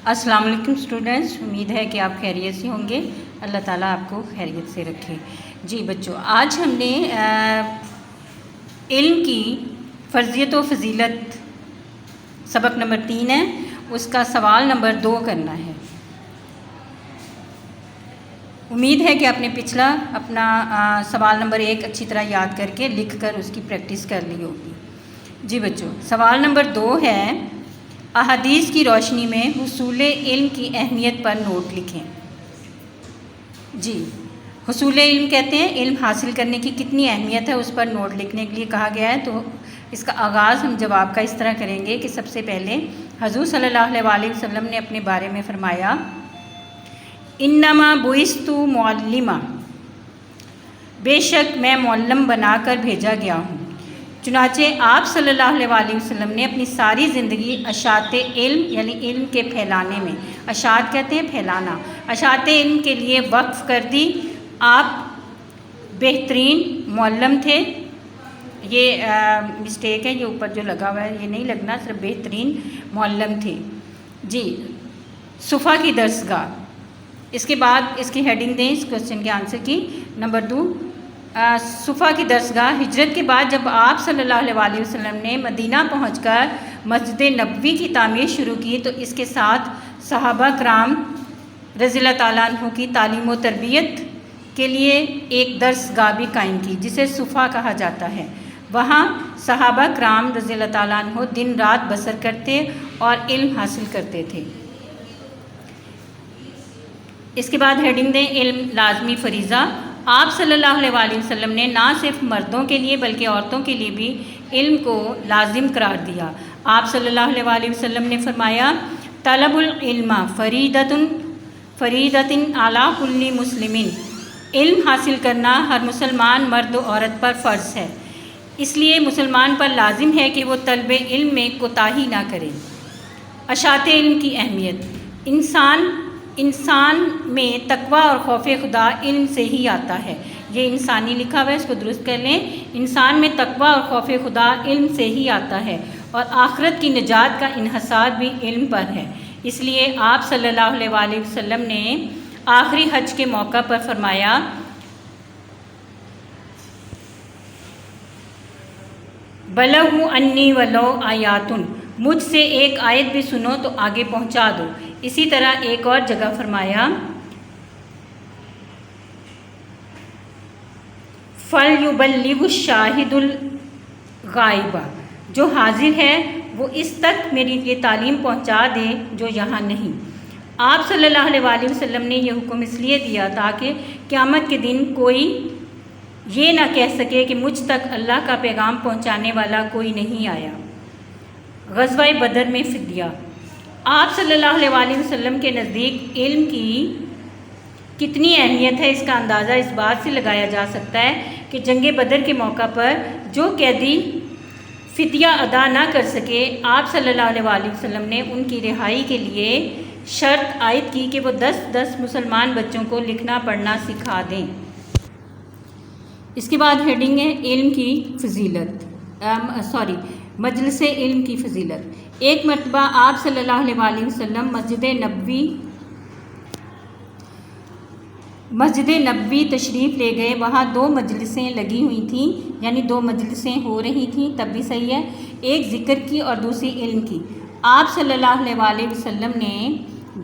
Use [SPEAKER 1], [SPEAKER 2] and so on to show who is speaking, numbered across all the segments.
[SPEAKER 1] السلام علیکم اسٹوڈنٹس، امید ہے کہ آپ خیریت سے ہوں گے۔ اللہ تعالیٰ آپ کو خیریت سے رکھے۔ جی بچوں، آج ہم نے علم کی فرضیت و فضیلت سبق نمبر 3 ہے، اس کا سوال نمبر 2 کرنا ہے۔ امید ہے کہ آپ نے پچھلا اپنا سوال نمبر 1 اچھی طرح یاد کر کے لکھ کر اس کی پریکٹس کر لی ہوگی۔ جی بچوں، سوال نمبر 2 ہے، احادیث کی روشنی میں حصول علم کی اہمیت پر نوٹ لکھیں۔ جی، حصول علم کہتے ہیں علم حاصل کرنے کی کتنی اہمیت ہے، اس پر نوٹ لکھنے کے لیے کہا گیا ہے۔ تو اس کا آغاز ہم جواب کا اس طرح کریں گے کہ سب سے پہلے حضور صلی اللہ علیہ وسلم نے اپنے بارے میں فرمایا، انما بعثت معلما، بے شک میں معلم بنا کر بھیجا گیا ہوں۔ چنانچہ آپ صلی اللہ علیہ وسلم نے اپنی ساری زندگی اشاعت علم یعنی علم کے پھیلانے میں، اشاعت کہتے ہیں پھیلانا، اشاعت علم کے لیے وقف کر دی۔ آپ بہترین معلم تھے۔ یہ مسٹیک ہے، یہ اوپر جو لگا ہوا ہے یہ نہیں لگنا، صرف بہترین معلم تھے۔ جی، صفا کی درسگاہ، اس کے بعد اس کی ہیڈنگ دیں اس کوشچن کے آنسر کی۔ نمبر 2، صفا کی درسگاہ، ہجرت کے بعد جب آپ صلی اللہ علیہ وسلم نے مدینہ پہنچ کر مسجد نبوی کی تعمیر شروع کی تو اس کے ساتھ صحابہ کرام رضی اللہ تعالیٰ عنہ کی تعلیم و تربیت کے لیے ایک درسگاہ بھی قائم کی جسے صفا کہا جاتا ہے۔ وہاں صحابہ کرام رضی اللہ تعالیٰ عنہ دن رات بسر کرتے اور علم حاصل کرتے تھے۔ اس کے بعد ہیڈنگ دیں علم لازمی فریضہ۔ آپ صلی اللہ علیہ وسلم نے نہ صرف مردوں کے لیے بلکہ عورتوں کے لیے بھی علم کو لازم قرار دیا۔ آپ صلی اللہ علیہ وسلم نے فرمایا، طلب العلم فریضۃ علی کل مسلم، علم حاصل کرنا ہر مسلمان مرد و عورت پر فرض ہے، اس لیے مسلمان پر لازم ہے کہ وہ طلب علم میں کوتاہی نہ کرے۔ اشاعت علم کی اہمیت، انسان میں تقوی اور خوف خدا علم سے ہی آتا ہے۔ یہ انسانی لکھا ہوا ہے، اس کو درست کر لیں۔ انسان میں تقوی اور خوف خدا علم سے ہی آتا ہے اور آخرت کی نجات کا انحصار بھی علم پر ہے۔ اس لیے آپ صلی اللہ علیہ وسلم نے آخری حج کے موقع پر فرمایا، بلغوا انی ولو آیات، مجھ سے ایک آیت بھی سنو تو آگے پہنچا دو۔ اسی طرح ایک اور جگہ فرمایا، فَلْيُبَلِّغِ الشَّاهِدُ الْغَائِبَ، جو حاضر ہے وہ اس تک میری یہ تعلیم پہنچا دے جو یہاں نہیں۔ آپ صلی اللہ علیہ وسلم نے یہ حکم اس لیے دیا تاکہ قیامت کے دن کوئی یہ نہ کہہ سکے کہ مجھ تک اللہ کا پیغام پہنچانے والا کوئی نہیں آیا۔ غزوہ بدر میں فدیہ، آپ صلی اللہ علیہ وسلم کے نزدیک علم کی کتنی اہمیت ہے اس کا اندازہ اس بات سے لگایا جا سکتا ہے کہ جنگ بدر کے موقع پر جو قیدی فدیہ ادا نہ کر سکے، آپ صلی اللہ علیہ وسلم نے ان کی رہائی کے لیے شرط عائد کی کہ وہ 10 مسلمان بچوں کو لکھنا پڑھنا سکھا دیں۔ اس کے بعد ہیڈنگ ہے علم کی فضیلت، مجلس علم کی فضیلت۔ ایک مرتبہ آپ صلی اللہ علیہ وسلم مسجد نبوی تشریف لے گئے۔ وہاں 2 مجلسیں لگی ہوئی تھیں، یعنی 2 مجلسیں ہو رہی تھیں، تب بھی صحیح ہے، ایک ذکر کی اور دوسری علم کی۔ آپ صلی اللہ علیہ وسلم نے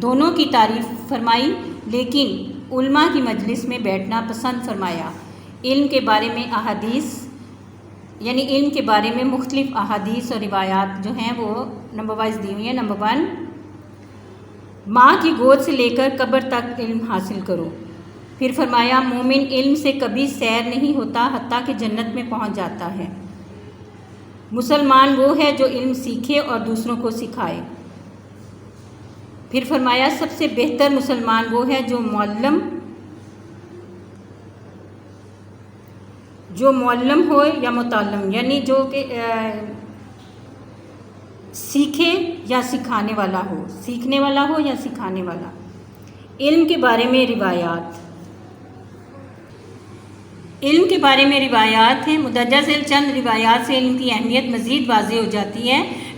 [SPEAKER 1] دونوں کی تعریف فرمائی لیکن علماء کی مجلس میں بیٹھنا پسند فرمایا۔ علم کے بارے میں احادیث یعنی علم کے بارے میں مختلف احادیث اور روایات جو ہیں وہ نمبر وائز دی ہوئی ہیں۔ نمبر 1، ماں کی گود سے لے کر قبر تک علم حاصل کرو۔ پھر فرمایا، مومن علم سے کبھی سیر نہیں ہوتا حتیٰ کہ جنت میں پہنچ جاتا ہے۔ مسلمان وہ ہے جو علم سیکھے اور دوسروں کو سکھائے۔ پھر فرمایا، سب سے بہتر مسلمان وہ ہے جو معلم ہو یا متعلم، یعنی جو کہ سیکھے یا سکھانے والا ہو، سیکھنے والا ہو یا سکھانے والا۔ علم کے بارے میں روایات، علم کے بارے میں روایات ہیں۔ مندرجہ ذیل چند روایات سے علم کی اہمیت مزید واضح ہو جاتی ہے۔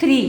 [SPEAKER 1] 3,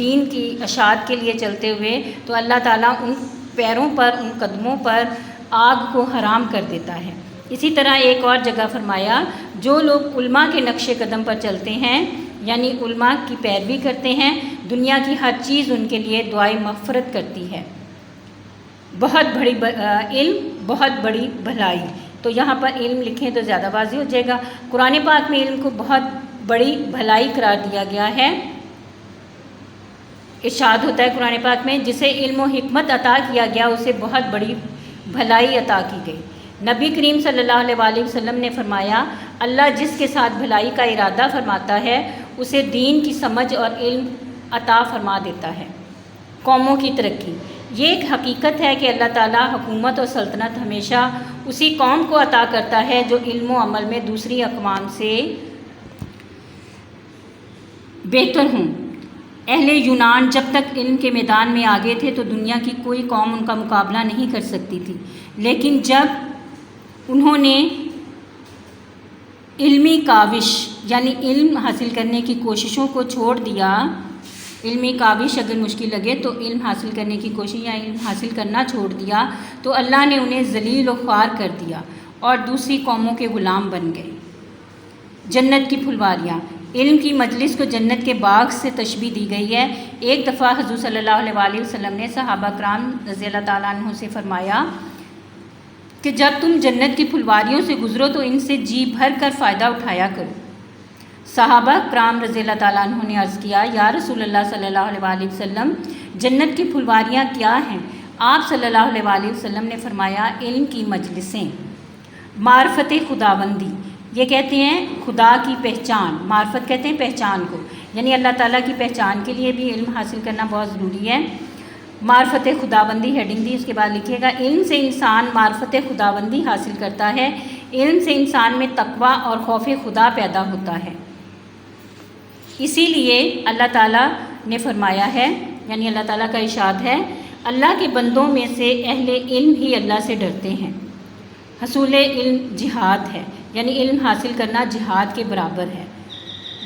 [SPEAKER 1] دین کی اشاعت کے لیے چلتے ہوئے تو اللہ تعالیٰ ان پیروں پر، ان قدموں پر آگ کو حرام کر دیتا ہے۔ اسی طرح ایک اور جگہ فرمایا جو لوگ علماء کے نقش قدم پر چلتے ہیں یعنی علماء کی پیروی کرتے ہیں، دنیا کی ہر چیز ان کے لیے دعائے مغفرت کرتی ہے۔ بہت بڑی علم بہت بڑی بھلائی، تو یہاں پر علم لکھیں تو زیادہ واضح ہو جائے گا۔ قرآن پاک میں علم کو بہت بڑی بھلائی قرار دیا گیا ہے۔ ارشاد ہوتا ہے قرآن پاک میں جسے علم و حکمت عطا کیا گیا اسے بہت بڑی بھلائی عطا کی گئی۔ نبی کریم صلی اللہ علیہ وآلہ وسلم نے فرمایا اللہ جس کے ساتھ بھلائی کا ارادہ فرماتا ہے اسے دین کی سمجھ اور علم عطا فرما دیتا ہے۔ قوموں کی ترقی، یہ ایک حقیقت ہے کہ اللہ تعالیٰ حکومت اور سلطنت ہمیشہ اسی قوم کو عطا کرتا ہے جو علم و عمل میں دوسری اقوام سے بہتر ہوں۔ اہل یونان جب تک علم کے میدان میں آگے تھے تو دنیا کی کوئی قوم ان کا مقابلہ نہیں کر سکتی تھی، لیکن جب انہوں نے علمی کاوش یعنی علم حاصل کرنے کی کوششوں کو چھوڑ دیا، علمی کاوش اگر مشکل لگے تو علم حاصل کرنے کی کوشش یا علم حاصل کرنا چھوڑ دیا تو اللہ نے انہیں ذلیل و خوار کر دیا اور دوسری قوموں کے غلام بن گئے۔ جنت کی پھلواریاں، علم کی مجلس کو جنت کے باغ سے تشبیہ دی گئی ہے۔ ایک دفعہ حضور صلی اللہ علیہ وآلہ وسلم نے صحابہ کرام رضی اللہ تعالیٰ عنہ سے فرمایا کہ جب تم جنت کی پھلواریوں سے گزرو تو ان سے جی بھر کر فائدہ اٹھایا کرو۔ صحابہ کرام رضی اللہ تعالیٰ عنہ نے عرض کیا یا رسول اللہ صلی اللہ علیہ وآلہ وسلم جنت کی پھلواریاں کیا ہیں؟ آپ صلی اللہ علیہ وآلہ وسلم نے فرمایا علم کی مجلسیں، معرفت خداوندی، یہ کہتے ہیں خدا کی پہچان، معرفت کہتے ہیں پہچان کو، یعنی اللہ تعالیٰ کی پہچان کے لیے بھی علم حاصل کرنا بہت ضروری ہے۔ معرفت خداوندی ہیڈنگ دی، اس کے بعد لکھیے گا علم سے انسان معرفت خداوندی حاصل کرتا ہے، علم سے انسان میں تقویٰ اور خوف خدا پیدا ہوتا ہے۔ اسی لیے اللہ تعالیٰ نے فرمایا ہے، یعنی اللہ تعالیٰ کا ارشاد ہے اللہ کے بندوں میں سے اہل علم ہی اللہ سے ڈرتے ہیں۔ حصول علم جہاد ہے، یعنی علم حاصل کرنا جہاد کے برابر ہے۔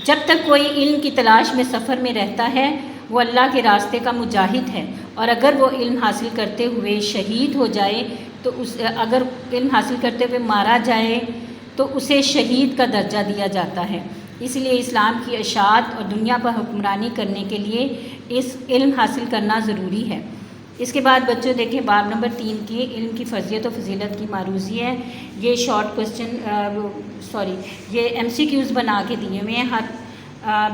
[SPEAKER 1] جب تک کوئی علم کی تلاش میں سفر میں رہتا ہے وہ اللہ کے راستے کا مجاہد ہے، اور اگر وہ علم حاصل کرتے ہوئے شہید ہو جائے تو اگر علم حاصل کرتے ہوئے مارا جائے تو اسے شہید کا درجہ دیا جاتا ہے۔ اس لیے اسلام کی اشاعت اور دنیا پر حکمرانی کرنے کے لیے اس علم حاصل کرنا ضروری ہے۔ اس کے بعد بچوں دیکھیں باب نمبر 3 کی علم کی فرضیت و فضیلت کی معروضی ہے۔ یہ شارٹ کوسچن یہ MCQs بنا کے دیے ہوئے ہیں، ہر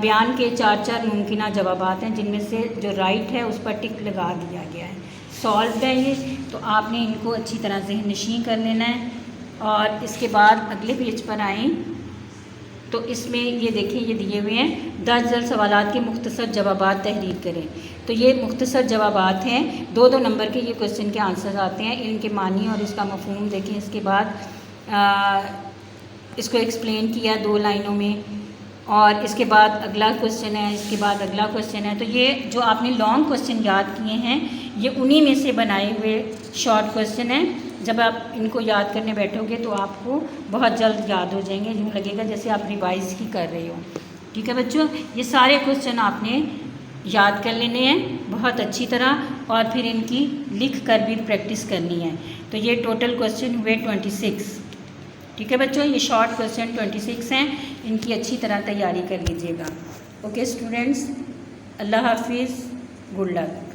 [SPEAKER 1] بیان کے 4 ممکنہ جوابات ہیں جن میں سے جو رائٹ ہے اس پر ٹک لگا دیا گیا ہے۔ سالوڈ ہے یہ، تو آپ نے ان کو اچھی طرح ذہن نشین کر لینا ہے۔ اور اس کے بعد اگلے پیج پر آئیں تو اس میں یہ دیکھیں یہ دیے ہوئے ہیں 10 ذیل سوالات کے مختصر جوابات تحریر کریں۔ تو یہ مختصر جوابات ہیں، 2 نمبر کے یہ کوسچن کے آنسر آتے ہیں۔ علم کے معنی اور اس کا مفہوم دیکھیں، اس کے بعد اس کو ایکسپلین کیا 2 لائنوں میں، اور اس کے بعد اگلا کوسچن ہے، اس کے بعد اگلا کوسچن ہے۔ تو یہ جو آپ نے لانگ کوسچن یاد کیے ہیں یہ انہی میں سے بنائے ہوئے شارٹ کوسچن ہیں۔ جب آپ ان کو یاد کرنے بیٹھو گے تو آپ کو بہت جلد یاد ہو جائیں گے، یوں لگے گا جیسے آپ ریوائز ہی کر رہے ہو۔ ٹھیک ہے بچوں، یہ سارے کوسچن آپ نے یاد کر لینے ہیں بہت اچھی طرح، اور پھر ان کی لکھ کر بھی پریکٹس کرنی ہے۔ تو یہ ٹوٹل کوسچن ہوئے 26۔ ٹھیک ہے بچوں، یہ شارٹ کوسچن 26 ہیں، ان کی اچھی طرح تیاری کر لیجیے گا۔ اوکے اسٹوڈنٹس، اللہ حافظ، گڈ لک۔